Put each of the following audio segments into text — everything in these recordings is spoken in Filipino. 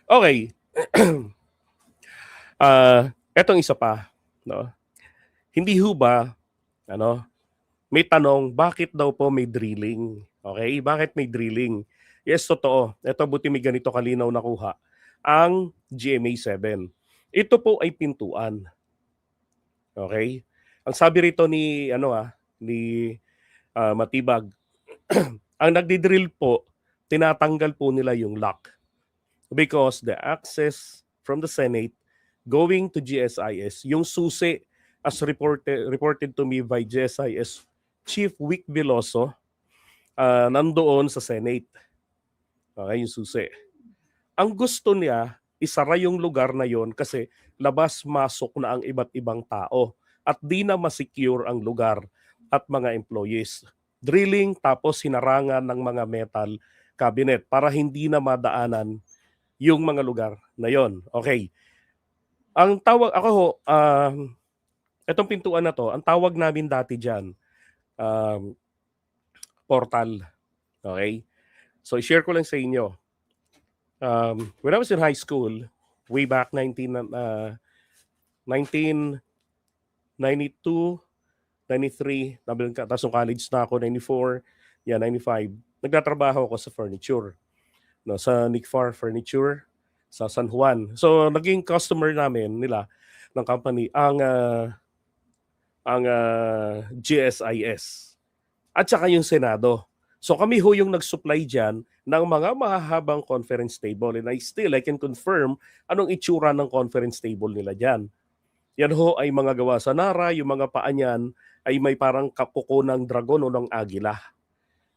Okay. Etong isa pa, no? Hindi ho ba, ano, may tanong, bakit daw po may drilling? Okay, bakit may drilling? Yes, totoo. Ito, buti may ganito kalinaw nakuha. Ang GMA 7. Ito po ay pintuan. Okay? Ang sabi rito ni, ni Matibag, ang nagdi-drill po, tinatanggal po nila yung lock because the access from the Senate going to GSIS, yung susi as reported to me by GSIS Chief Vic Veloso, nandoon sa Senate. Okay, yung susi. Ang gusto niya, isara yung lugar na yon kasi labas-masok na ang iba't ibang tao at di na masecure ang lugar at mga employees. Drilling tapos hinarangan ng mga metal cabinet para hindi na madaanan yung mga lugar na yon. Okay. Ang tawag ako ho, itong pintuan na to, ang tawag namin dati diyan, um, portal. Okay? So i-share ko lang sa inyo. When I was in high school, way back 1992, 93, tapos nung college na ako, 94, 95, nagtatrabaho ako sa furniture, no, sa Nick Far Furniture sa San Juan. So naging customer namin nila ng company ang GSIS at saka yung Senado. So kami ho yung nag-supply dyan ng mga mahahabang conference table, and I can confirm anong itsura ng conference table nila dyan. Yan ho ay mga gawa sa Nara, yung mga paa niyan ay may parang kapuko ng dragon o ng agila.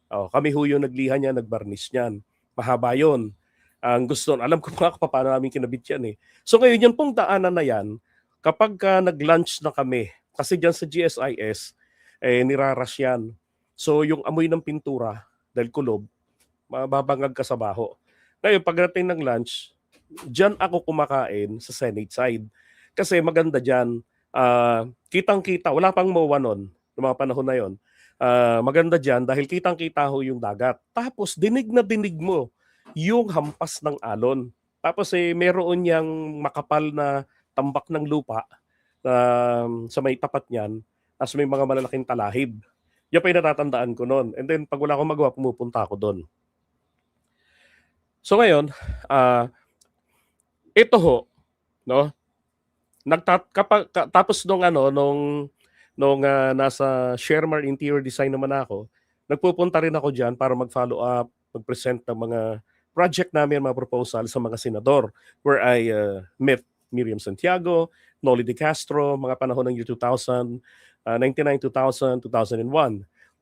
Kami ho yung nagliha niyan, nagbarnish niyan. Mahaba yun. Ang gusto, alam ko pa paano namin kinabit yan eh. So ngayon, yan pong daanan na yan, kapag nag-lunch na kami, kasi dyan sa GSIS, nirarush yan. So yung amoy ng pintura, dahil kulob, mababangag ka sa baho. Ngayon, pagdating ng lunch, dyan ako kumakain sa Senate side. Kasi maganda dyan, kitang-kita, wala pang MOA nun, noong mga panahon na yon. Maganda dyan dahil kitang-kita ho yung dagat. Tapos dinig na dinig mo yung hampas ng alon. Tapos meron niyang makapal na tambak ng lupa sa may tapat niyan. Tapos may mga malalaking talahib. Yan pa yung natatandaan ko noon. And then pag wala akong magawa, pumupunta ako doon. So ngayon, ito ho, no? Tapos nung nasa Shermar Interior Design naman ako, nagpupunta rin ako diyan para mag-follow up, mag-present ng mga project namin, mga proposal sa mga senador, where I met Miriam Santiago, Noli De Castro, mga panahon ng year 2000, 99, 2000, 2001,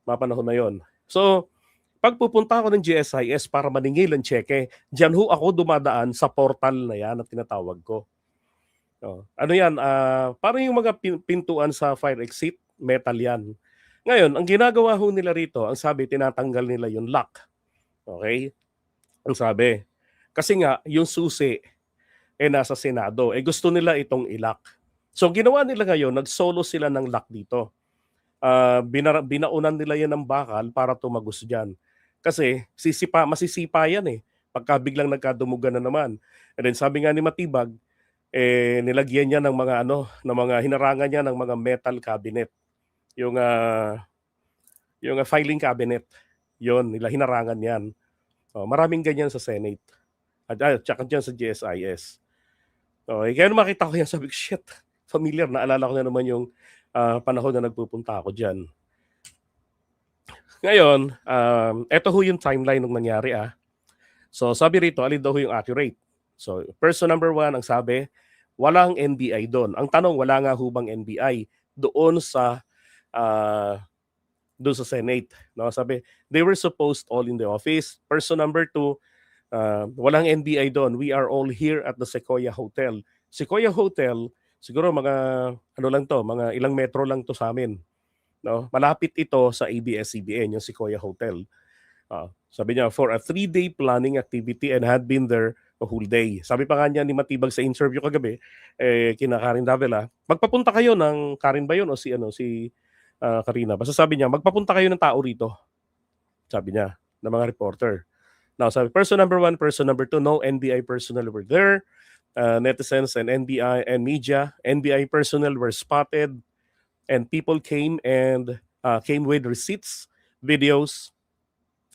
mga panahon na yon. So, pagpupunta ako ng GSIS para maningil ang cheque, diyan ho ako dumadaan sa portal na yan na tinatawag ko. Ano yan, parang yung mga pintuan sa fire exit, metal yan. Ngayon, ang ginagawa ho nila rito, ang sabi, tinatanggal nila yung lock. Okay? Ang sabi. Kasi nga, yung susi, nasa Senado. Gusto nila itong ilock. So, ginawa nila ngayon, nag-solo sila ng lock dito. Binaunan nila yan ng bakal para tumagos dyan. Kasi, masisipa yan eh. Pagka biglang nagkadumugan na naman. And then, sabi nga ni Matibag, nilagyan niya ng mga ng mga hinarangan niya ng mga metal cabinet. Yung filing cabinet. Yon, nila hinarangan 'yan. Maraming ganyan sa Senate. At tsaka diyan sa GSIS. Kaya nung makita ko yan, sabi ko, shit, familiar, naalala ko na naman yung panahon na nagpupunta ako diyan. Ngayon, eto ho yung timeline ng nangyari So sabi rito, alin daw ho yung accurate. So person number 1, ang sabi, walang NBI doon. Ang tanong, wala nga hubang NBI doon sa Senate. No? Sabi, they were supposed all in the office. Person number 2, walang NBI doon. We are all here at the Sequoia Hotel. Sequoia Hotel, siguro mga mga ilang metro lang to sa amin. No? Malapit ito sa ABS-CBN, yung Sequoia Hotel. Sabi niya, for a 3-day planning activity and had been there a whole day. Sabi pa nga niya ni Matibag sa interview kagabi, kina Karen Davila, magpapunta kayo ng Karen ba yun o si Karina. Basta sabi niya, magpapunta kayo ng tao rito. Sabi niya, ng mga reporter. Now, sabi, person number 1, person number 2, no NBI personnel were there. Netizens and NBI and media, NBI personnel were spotted, and people came with receipts, videos,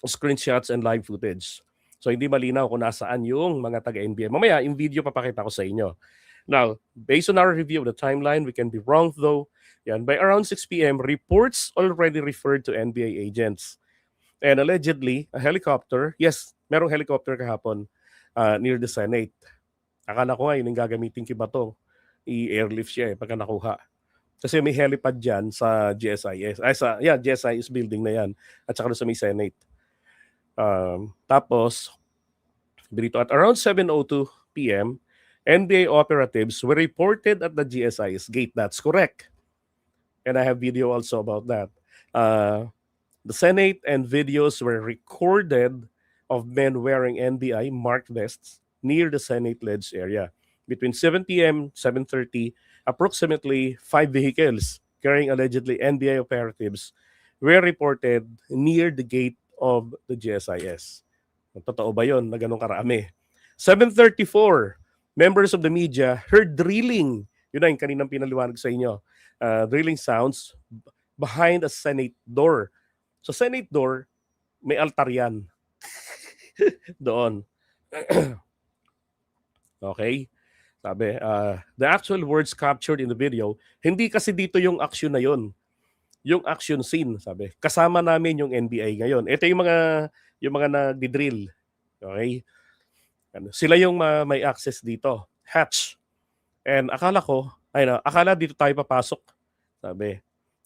screenshots, and live footage. So hindi malinaw kung nasaan yung mga taga-NBI. Mamaya, yung video papakita ko sa inyo. Now, based on our review of the timeline, we can be wrong though. Yan, by around 6 p.m., reports already referred to NBI agents. And allegedly, a helicopter, yes, merong helicopter kahapon near the Senate. Akala ko nga yun yung gagamitin kibato. I-airlift siya pagka nakuha. Kasi may helipad dyan sa GSIS. GSIS building na yan. At saka sa may Senate. Tapos, dito at around 7:02 p.m., NBI operatives were reported at the GSIS gate. That's correct. And I have video also about that. The Senate and videos were recorded of men wearing NBI marked vests near the Senate ledge area. Between 7 p.m. 7:30, approximately 5 vehicles carrying allegedly NBI operatives were reported near the gate of the GSIS. Totoo ba yun na ganun karami? 7:34, members of the media heard drilling. Yun na yung kaninang pinaliwanag sa inyo. Drilling sounds behind a Senate door. So Senate door, may altar yan. Doon. Okay? Sabi, the actual words captured in the video, hindi kasi dito yung action na yon. Yung action scene, sabi. Kasama namin yung NBI ngayon. Ito yung mga nagdi-drill. Okay? Sila yung may access dito. Hatch. And akala dito tayo papasok. Sabi.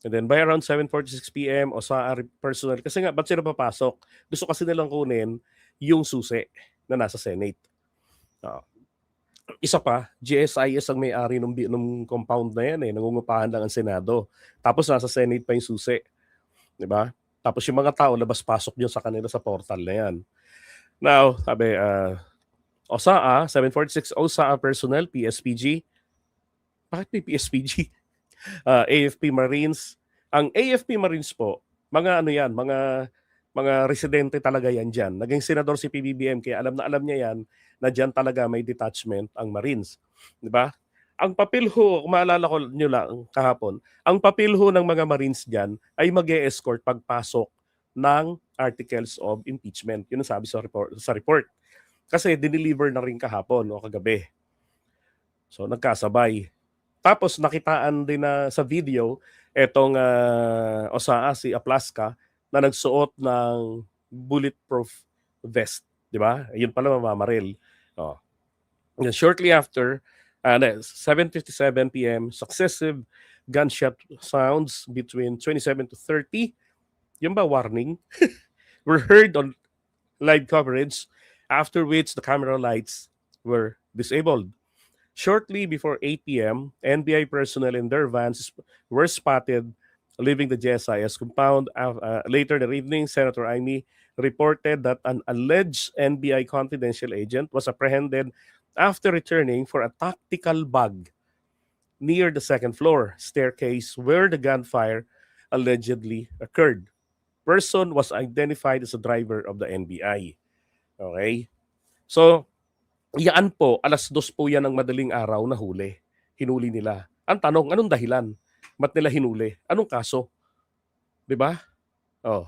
And then by around 7:46 p.m., OSAA personnel, kasi nga, ba't sila papasok? Gusto kasi nilang kunin yung susi na nasa Senate. Isa pa, GSIS ang may-ari ng compound na yan nangungupahan lang ang Senado. Tapos nasa Senate pa yung susi. Diba? Tapos yung mga tao, labas-pasok yun sa kanila sa portal na yan. Now, sabi, OSAA, 7:46, OSAA personnel, PSPG. Bakit may PSPG? AFP Marines. Ang AFP Marines po, mga residente talaga yan dyan. Naging senador si PBBM, kaya alam niya yan na dyan talaga may detachment ang Marines. Diba? Ang papel ho, kung maalala ko nyo lang kahapon, ang papel ho ng mga Marines dyan ay mag-e-escort pagpasok ng articles of impeachment. Yun ang sabi sa report. Kasi dineliver na rin kahapon o kagabi. So nagkasabay. Tapos nakitaan din na sa video etong OSAA si Aplaska na nagsuot ng bulletproof vest, di ba? Yun pala mamamaril. Oh. Shortly after 7:57 p.m., successive gunshot sounds between 27 to 30, yung ba warning, were heard on live coverage, after which the camera lights were disabled. Shortly before 8 p.m., NBI personnel in their vans were spotted leaving the GSIS compound. Later that evening, Senator Amy reported that an alleged NBI confidential agent was apprehended after returning for a tactical bag near the second floor staircase where the gunfire allegedly occurred. Person was identified as a driver of the NBI. Okay? So, yan po, 2:00 po yan ng madaling araw na huli. Hinuli nila. Ang tanong, anong dahilan? Ba't nila hinuli? Anong kaso? Diba? Oh.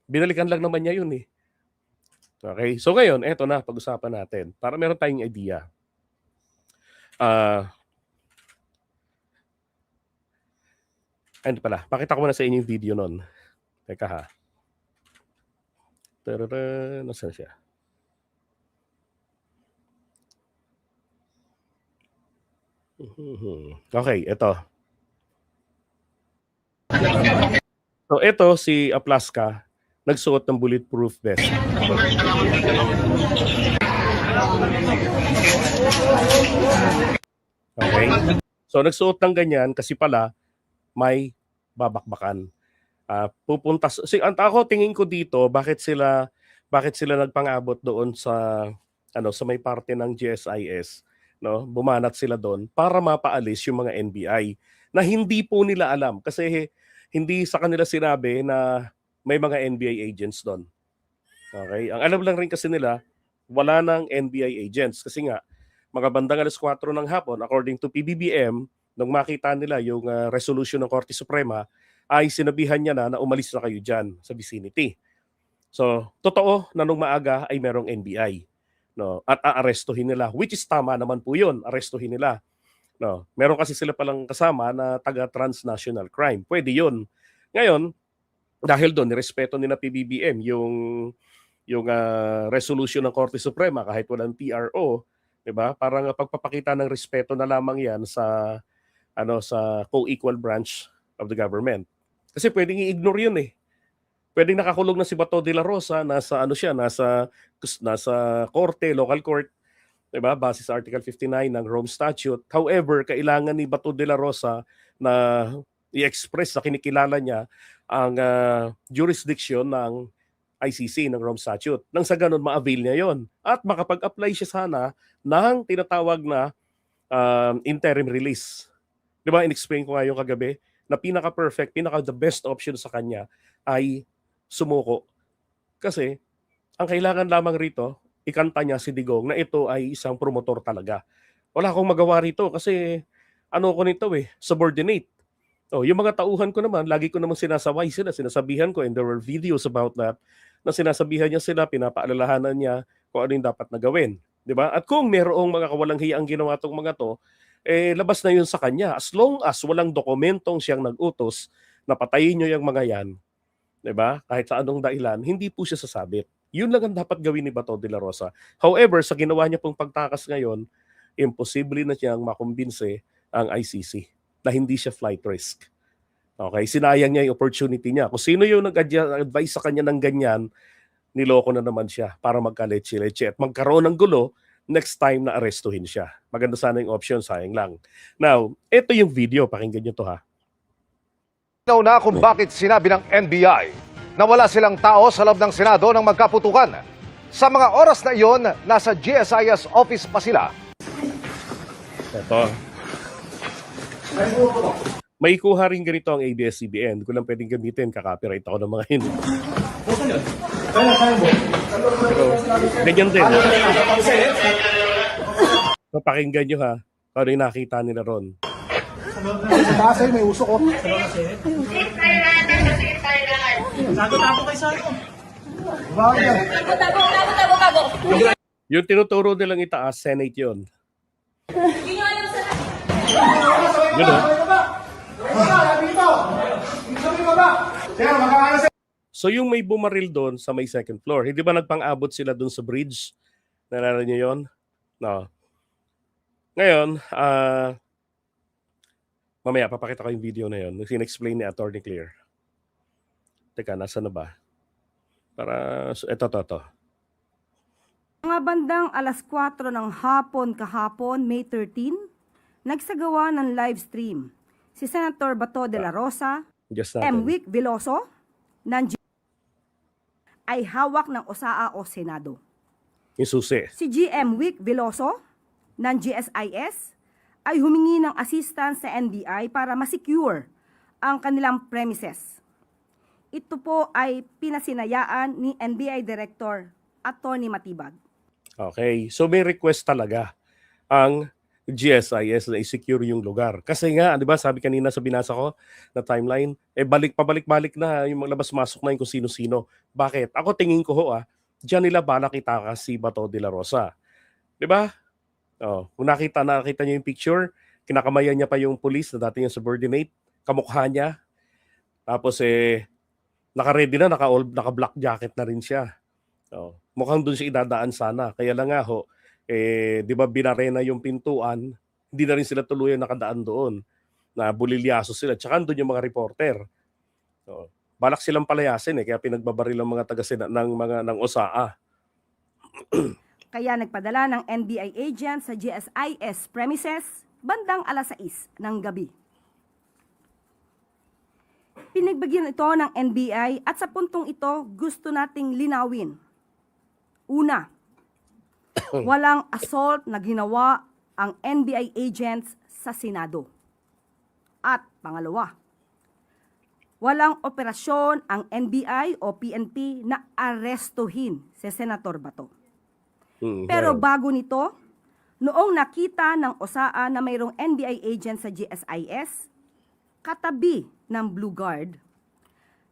Binalikan lang naman niya yun eh. Okay? So ngayon, eto na, pag-usapan natin. Para meron tayong idea. Ano pala, pakita ko muna sa inyo yung video nun. Teka ha. Nasaan siya? Okay, ito. So ito si Aplaska, nagsuot ng bulletproof vest. Okay? So nagsuot ng ganyan kasi pala may babakbakan. Pupunta ako tingin ko dito bakit sila nagpang-abot doon sa sa may parte ng GSIS, no? Bumanat sila doon para mapaalis yung mga NBI na hindi po nila alam kasi hindi sa kanila sinabi na may mga NBI agents doon. Okay? Ang alam lang rin kasi nila, wala ng NBI agents. Kasi nga, mga bandang 4:00 ng hapon, according to PBBM, nung makita nila yung resolution ng Korte Suprema, ay sinabihan niya na umalis na kayo dyan sa vicinity. So, totoo na nung maaga ay merong NBI. No? At aarestuhin nila, which is tama naman po yun, arestuhin nila. No? Meron kasi sila palang kasama na taga-transnational crime. Pwede yun. Ngayon, dahil doon, nirespeto ni na PBBM yung resolution ng Korte Suprema kahit walang TRO, 'di ba? Parang pagpapakita ng respeto na lamang 'yan sa co-equal branch of the government. Kasi pwedeng i-ignore 'yun eh. Pwedeng nakakulong na si Bato de la Rosa, nasa korte, local court, 'di ba? Base sa Article 59 ng Rome Statute. However, kailangan ni Bato de la Rosa na i-express na kinikilala niya ang jurisdiction ng ICC ng Rome Statute. Nang sa ganun, ma-avail niya yon. At makapag-apply siya sana ng tinatawag na interim release. Di ba, in-explain ko nga yung kagabi na pinaka-perfect, pinaka-the best option sa kanya ay sumuko. Kasi, ang kailangan lamang rito, ikanta niya si Digong na ito ay isang promotor talaga. Wala akong magawa rito kasi ano ko nito subordinate. Yung mga tauhan ko naman, lagi ko namang sinasaway sila, sinasabihan ko, and there were videos about that, na sinasabihan niya sila, pinapaalalahanan niya kung ano yung dapat na gawin. Di ba? At kung merong mga kawalang hiyang ginawa tong mga to, labas na yun sa kanya. As long as walang dokumentong siyang nag-utos na patayin niyo yung mga yan, di ba? Kahit sa anong dahilan, hindi po siya sasabit. Yun lang ang dapat gawin ni Bato de la Rosa. However, sa ginawa niya pong pagtakas ngayon, imposible na siyang makumbinse ang ICC na hindi siya flight risk. Okay, sinayang niya yung opportunity niya. Kung sino yung nag-advise sa kanya ng ganyan, niloko na naman siya para magka-leche-leche at magkaroon ng gulo next time na arestuhin siya. Maganda sana yung option, sayang lang. Now, ito yung video, pakinggan nyo to ha. Na kung bakit sinabi ng NBI na wala silang tao sa loob ng Senado nang magkaputukan. Sa mga oras na iyon, nasa GSIS office pa sila. Ito. May kuha rin ganito ang ABS-CBN. Hindi ko lang pwedeng gamitin. Kakopyright ako ng mga yun. Ganyan din. So, pakinggan nyo ha. Ano yung nakita nila ron. Sa taas ay may usok ko. Tago-tago kayo sa ako. Bakit yan? Tago. Yung tinuturo nilang itaas, Senate yun. Yun o. So yung may bumaril doon sa may second floor, hindi ba nagpang-abot sila doon sa bridge? Nalala niyo yun? No. Ngayon, mamaya papakita ko yung video na yun. Sin-explain ni Attorney Clear. Teka, nasa na ba? Ito. Mga bandang 4:00 ng hapon kahapon, May 13, nagsagawa ng live stream si Senator Bato de la Rosa, Just M. natin. Wick Veloso, ng ay hawak ng OSAA o Senado. Yung susi. Si GM Wick Veloso ng GSIS ay humingi ng assistance sa NBI para masecure ang kanilang premises. Ito po ay pinasinayaan ni NBI Director Attorney Matibag. Okay, so may request talaga ang GSIS na i-secure yung lugar. Kasi nga, di ba, sabi kanina sa binasa ko na timeline, pabalik-balik na yung labas-masok na yung kung sino-sino. Bakit? Ako tingin ko dyan nila balak itakas si Bato de la Rosa. Di ba? Kung nakita niyo yung picture, kinakamayan niya pa yung police na dati yung subordinate, kamukha niya. Tapos naka-ready na, naka-black jacket na rin siya. Mukhang doon siya idadaan sana. Kaya lang nga di ba binarena yung pintuan, hindi na rin sila tuluyan nakadaan doon. Na bulilyaso sila. Tsaka doon yung mga reporter. Balak silang palayasin kaya pinagbabaril ang mga ng OSAA. Kaya nagpadala ng NBI agent sa GSIS premises bandang 6:00 ng gabi. Pinagbigyan ito ng NBI at sa puntong ito gusto nating linawin. Una, walang assault na ginawa ang NBI agents sa Senado. At pangalawa, walang operasyon ang NBI o PNP na arestuhin si Senator Bato. Pero Ngayon. bago nito, noong nakita ng OSAA na mayroong NBI agent sa GSIS, katabi ng Blue Guard,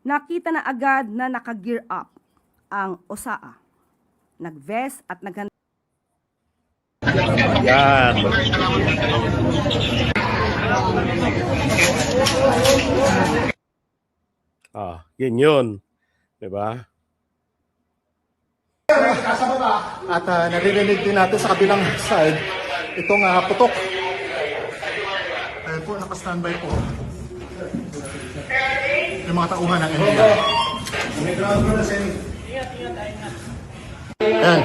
nakita na agad na naka-gear up ang OSAA. Nag-vest at nag Yan. Yan yun. Diba? At naririnig din natin sa kabilang side itong putok. Ayun po, naka-standby po. Yung mga tauhan ng NBI. Ayan.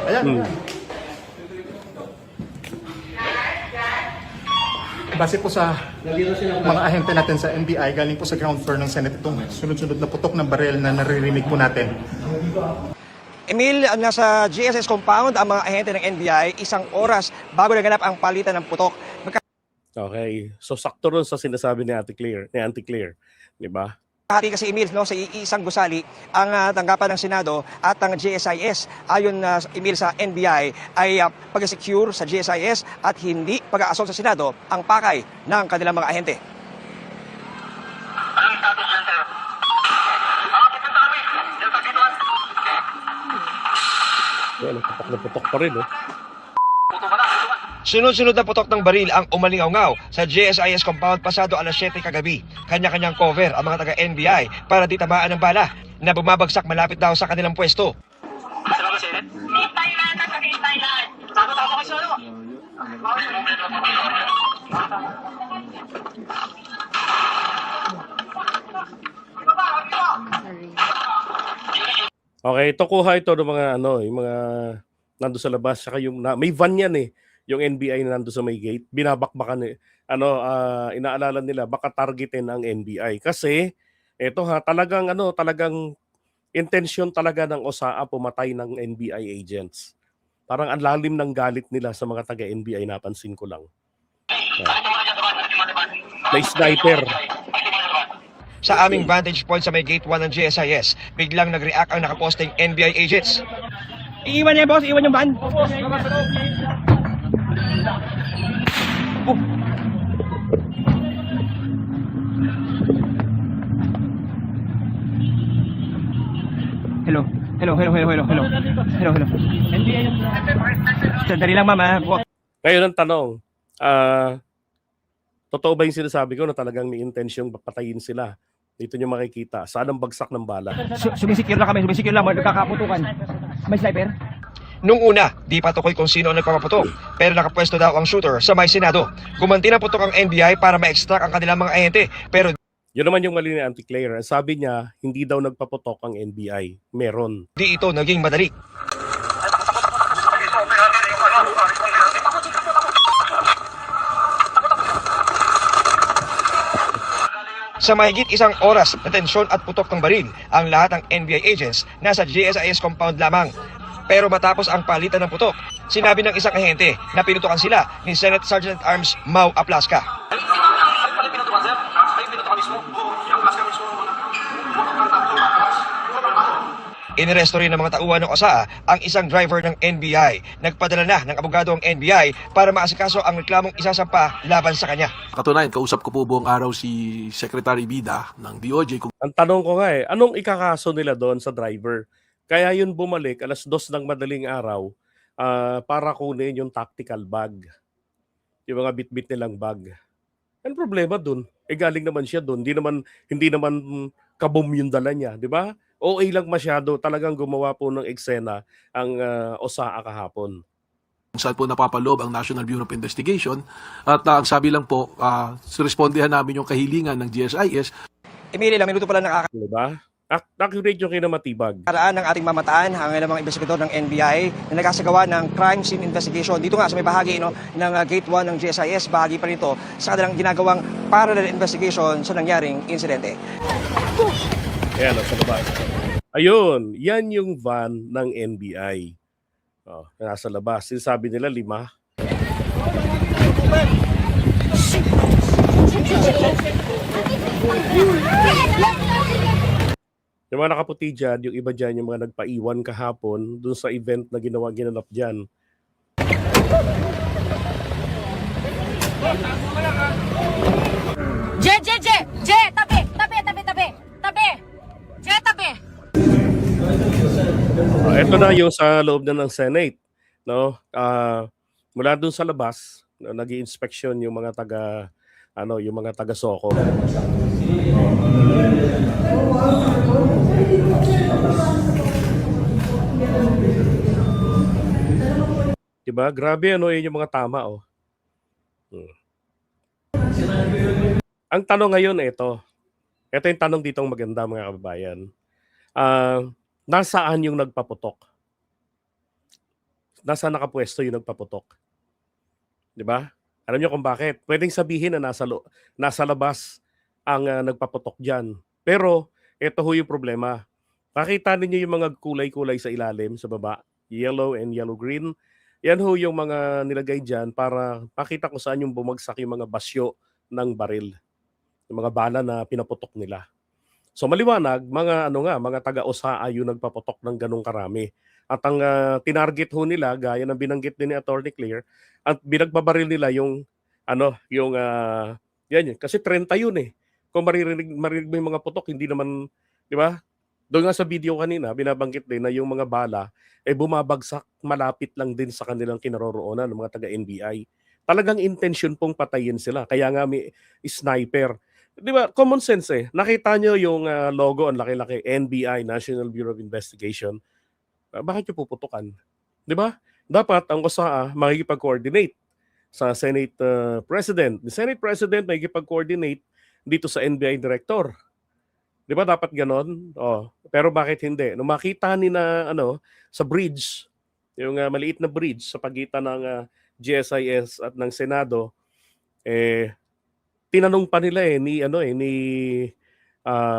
Ayan. Base po sa mga ahente natin sa NBI, galing po sa ground floor ng Senate itong sunod-sunod na putok ng baril na naririnig po natin. Emil, nasa GSS compound ang mga ahente ng NBI 1 oras bago naganap ang palitan ng putok. Okay. So sakto ron sa sinasabi ni Auntie Claire, 'di ba? Hati kasi Emil, no, sa isang gusali ang tanggapan ng Senado at ang GSIS. Ayon na Emil sa NBI ay pag-secure sa GSIS at hindi pag-aasol sa Senado ang pakay ng kanilang mga ahente. Yan, na putok pa rin, oh. Sunod-sunod na putok ng baril ang umalingaw-ngaw sa GSIS compound pasado alas 7 kagabi. Kanya-kanyang cover ang mga taga-NBI para di tamaan ng bala na bumabagsak malapit daw sa kanilang pwesto. Okay, ito kuha ito ng mga yung mga nando sa labas saka yung may van yan eh. Yung NBI na nando sa may gate, binabakbakan inaalala nila baka targetin ang NBI kasi talagang intention talaga ng OSAA pumatay ng NBI agents. Parang ang lalim ng galit nila sa mga taga-NBI, napansin ko lang. May sniper. Sa aming vantage point sa may gate 1 ng GSIS, biglang nag-react ang nakaposting NBI agents. Iiwan niya, boss, iiwan yung van. Hello. Sandali lang, mama. Ngayon ang tanong, totoo ba yung sinasabi ko na talagang may intensyong patayin sila? Dito nyo makikita. Saan ang bagsak ng bala? Sumisecure lang, nagkakaputukan. May sniper? Nung una, di pa tukoy kung sino ang nagpapaputok, pero nakapwesto daw ang shooter sa may Senado. Gumanti ng putok ang NBI para ma-extract ang kanilang mga ahente, pero Yun naman yung mali ni Auntie Claire. Sabi niya, hindi daw nagpaputok ang NBI. Meron. di ito naging madali. Sa mahigit 1 oras na tensyon at putok ng baril, ang lahat ng NBI agents nasa GSIS compound lamang. Pero matapos ang palitan ng putok, sinabi ng isang ahente na pinutukan sila ni Senate Sergeant at Arms Mau Aplasca. Iniresto rin ng mga tauhan ng OSAA ang isang driver ng NBI. Nagpadala na ng abogado ang NBI para maasikaso ang reklamong isasampa laban sa kanya. Katunayan, kausap ko po buong araw si Secretary Bida ng DOJ kung Ang tanong ko nga anong ikakaso nila doon sa driver? Kaya yun bumalik alas 2 ng madaling araw para kunin yung tactical bag. Yung mga bit-bit nilang bag. Ang problema doon? Galing naman siya doon. Hindi naman kabom yung dala niya, di ba? OA lang masyado, talagang gumawa po ng eksena ang OSAA kahapon. saan po napapaloob ang National Bureau of Investigation at ang sabi lang po, respondihan namin yung kahilingan ng GSIS. Emily, ilang minuto pala nakaka- Di ba? Accurate yung kinamatibag. Karaan ng ating mamataan ang ilang mga investigador ng NBI na nagkasagawa ng crime scene investigation. Dito nga sa may bahagi ng Gate 1 ng GSIS, bahagi pa nito sa kanilang ginagawang parallel investigation sa nangyaring insidente. Ayan, nasa labas. Ayun, yan yung van ng NBI. Nasa labas. Sinasabi nila 5. Yung mga nakaputi dyan, yung iba dyan, yung mga nagpaiwan kahapon dun sa event na ginanap dyan. Je, tabi, tabi. Je, tabi. Ito na yung sa loob na ng Senate. No? Mula dun sa labas, nag-i-inspection yung mga yung mga taga-Soko. Diba? Grabe yun yung mga tama Ang tanong ngayon ito. Ito yung tanong ditong maganda mga kababayan. Nasaan yung nagpaputok? Nasaan nakapwesto yung nagpaputok? 'Di ba? Alam niyo kung bakit? Pwedeng sabihin na nasa labas ang nagpaputok diyan. Pero ito ho yung problema. Nakita ninyo yung mga kulay-kulay sa ilalim, sa baba, yellow and yellow-green. Yan ho yung mga nilagay diyan para makita kung saan yung bumagsak yung mga basyo ng baril. Yung mga bala na pinaputok nila. So maliwanag, mga taga-OSAA yung nagpaputok ng ganong karami. At ang tinarget ho nila, gaya ng binanggit din ni Attorney Claire, at binagbabaril nila yung yan yun. Kasi 30 yun eh. Kung marinig mo yung mga putok, hindi naman, di ba? Doon nga sa video kanina, binabanggit din na yung mga bala bumabagsak malapit lang din sa kanilang kinaroroonan ng mga taga-NBI. Talagang intention pong patayin sila. Kaya nga may sniper. Di ba? Common sense eh. Nakita nyo yung logo, ang laki-laki, NBI, National Bureau of Investigation. Bakit nyo puputukan? Di ba? Dapat ang OSAA makikipag-coordinate sa Senate President. The Senate President makikipag-coordinate dito sa NBI Director. Di ba dapat ganon? Pero bakit hindi? Nung makita ni na sa bridge, yung maliit na bridge sa pagitan ng GSIS at ng Senado, tinanong pa nila ni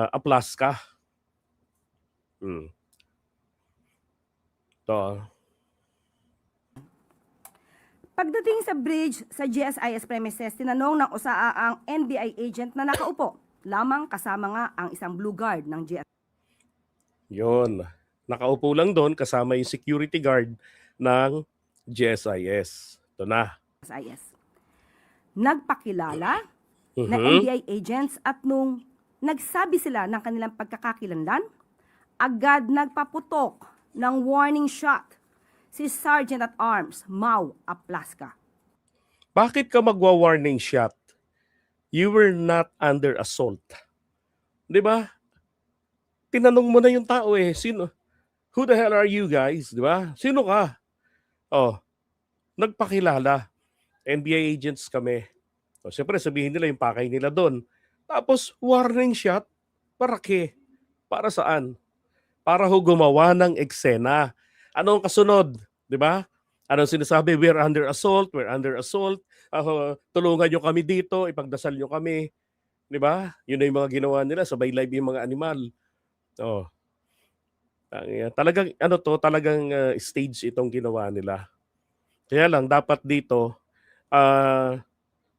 Aplaska. Pagdating sa bridge sa GSIS premises, tinanong ng OSAA ang NBI agent na nakaupo. Lamang kasama nga ang isang blue guard ng GSIS. Yun. Nakaupo lang doon kasama yung security guard ng GSIS. Ito na. Nagpakilala na NBI agents at nung nagsabi sila ng kanilang pagkakakilanlan, agad nagpaputok ng warning shot si Sergeant at Arms Mau Aplaska. Bakit ka magwa-warning shot? You were not under assault. 'Di ba? Tinanong mo na yung tao sino? Who the hell are you guys? 'Di ba? Sino ka? Nagpakilala. NBI agents kami. Siyempre sabihin nila yung pakay nila doon. Tapos warning shot, para ke? Para saan? Para ho gumawa ng eksena. Anong kasunod? 'Di ba? Anong sinasabi? We're under assault. Tulungan nyo kami dito, ipagdasal nyo kami. 'Di ba? Yun na yung mga ginawa nila, sabay live yung mga animal. Talagang stage itong ginawa nila. Kaya lang dapat dito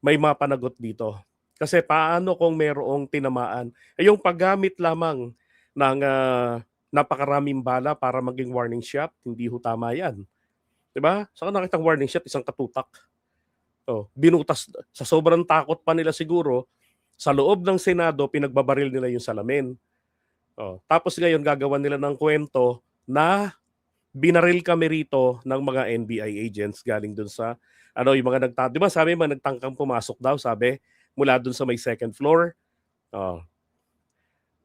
may mapanagot dito. Kasi paano kung merong tinamaan? Yung paggamit lamang ng napakaraming bala para maging warning shot, hindi ho tama yan. Diba? Saka nakitang warning shot, isang katutak. Binutas, sa sobrang takot pa nila siguro, sa loob ng Senado, pinagbabaril nila yung salamin. Tapos ngayon, gagawan nila ng kwento na binaril kami rito ng mga NBI agents galing dun sa, yung mga di ba sabi, mga nagtangkang pumasok daw, sabi, mula dun sa may second floor.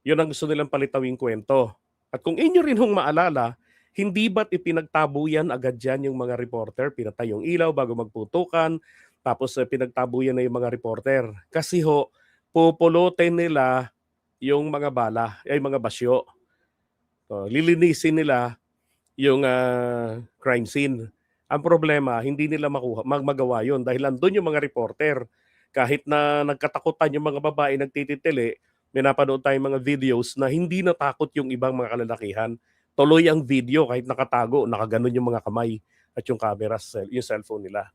Yun ang gusto nilang palitawing kwento. At kung inyo rin hong maalala, hindi ba't ipinagtabuyan agad dyan yung mga reporter? Pinatay yung ilaw bago magputukan, tapos pinagtabuyan na yung mga reporter. Kasi ho, pupulutin nila yung mga bala, yung mga basyo. Lilinisin nila yung crime scene. Ang problema, hindi nila magawa yun dahil andun yung mga reporter. Kahit na nagkatakutan yung mga babae nagtititili, may napanood tayong mga videos na hindi natakot yung ibang mga kalalakihan. Tuloy ang video kahit nakatago, nakaganon yung mga kamay at yung camera, yung cellphone nila.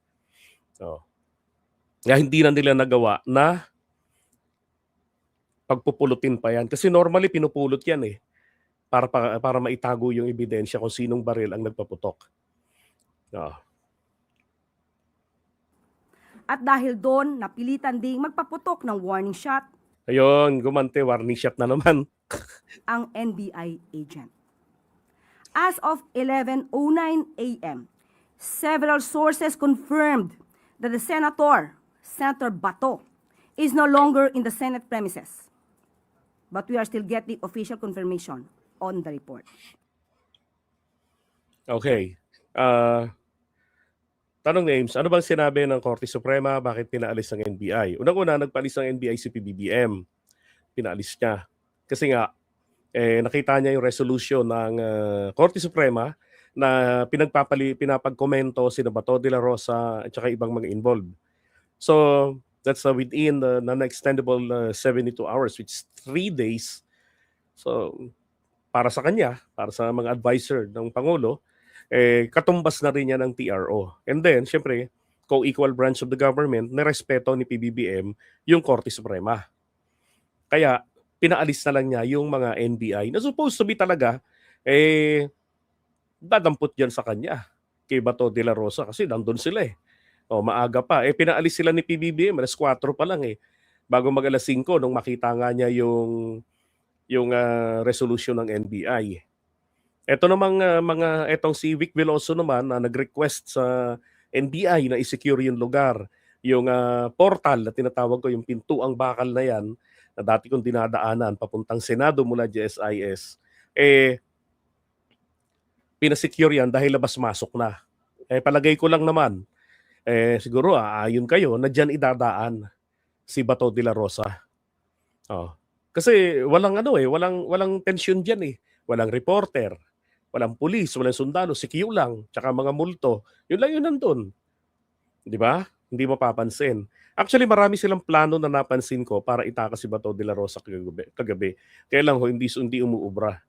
Kaya hindi na nila nagawa na pagpupulutin pa yan. Kasi normally pinupulot yan eh. Para maitago yung ebidensya kung sinong baril ang nagpaputok. Oh. At dahil doon, napilitan ding magpaputok ng warning shot Ayun, gumante, warning shot na naman. ang NBI agent. As of 11:09 a.m., several sources confirmed that the Senator Bato, is no longer in the Senate premises. But we are still getting official confirmation on the report. Okay. Tanong names, ano bang sinabi ng Korte Suprema? Bakit pinaalis ng NBI? Unang-una, nagpaalis ng NBI si PBBM. Pinaalis niya. Kasi nga, nakita niya yung resolution ng Korte Suprema na pinapagkomento si Bato de la Rosa at saka ibang mga involved. So, that's within the non-extendable 72 hours, which is 3 days. So, para sa kanya, para sa mga advisor ng Pangulo, katumbas na rin yan ng TRO. And then, syempre, co-equal branch of the government, nirespeto ni PBBM yung Korte Suprema. Kaya, pinaalis na lang niya yung mga NBI na supposed to be talaga, dadampot dyan sa kanya kay Bato de la Rosa kasi nandun sila eh. O, maaga pa. Pinaalis sila ni PBBM, alas 4 pa lang eh. Bago mag alas 5 nung makita nga niya yung resolution ng NBI. Ito namang etong si Vic Veloso naman na nag-request sa NBI na i-secure yung lugar. Yung portal na tinatawag ko, yung pintuang bakal na yan, na dati kong dinadaanan papuntang Senado mula GSIS, pinasecure yan dahil labas-masok na. Palagay ko lang naman, siguro ayon kayo na dyan idadaan si Bato de la Rosa. Oh. Kasi walang tension dyan eh. Walang reporter, walang pulis, walang sundalo, si Q lang, tsaka mga multo. Yun lang yun nandun. Di ba? Hindi mapapansin. Actually, marami silang plano na napansin ko para itakas si Bato de la Rosa kagabi. Kaya lang hindi umuubra.